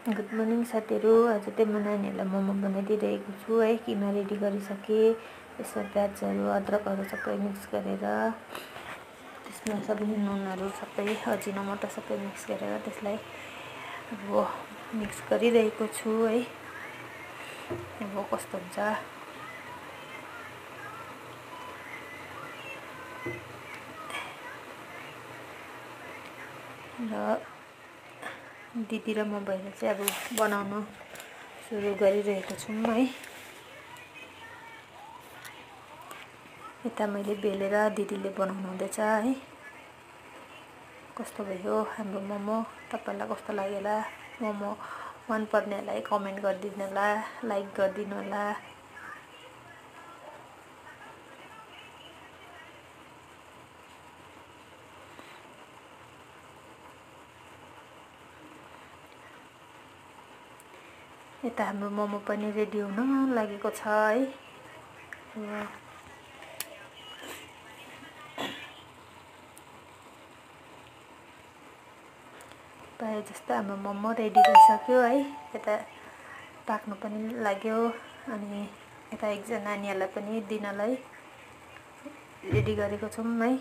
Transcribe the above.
Good morning साथीहरु। आज चाहिँ म नानीहरुलाई मोमो बनाइदिइरहेको छु है। किमा रेडी गरिसके। यसमा प्याजहरु अदरकहरु सबै मिक्स गरेर त्यसमा सबै नुनहरु सबै अजिनोमोटो सबै मिक्स गरेर त्यसलाई अब मिक्स गरिरहेको छु है। अब कस्तो हुन्छ र दिदी र म भएर चाहिँ अब बनाउन सुरु गरिरहेको छौं है। यता मैले बेलेर दिदीले बनाउनु हुँदैछ है। कस्तो भयो हाम्रो मोमो, तपाईलाई कस्तो लाग्यो होला? मोमो मन पर्नेलाई कमेन्ट गरिदिनु होला, लाइक गरिदिनु होला। यता हाम्रो मोमो पनि रेडी हुन लागेको छ है। प्राय जस्तो हाम्रो मोमो रेडी भइसक्यो है। यता पाक्नु पनि लाग्यो अनि यता एकजना नानीहरुलाई पनि दिनलाई रेडी गरेको छौं है।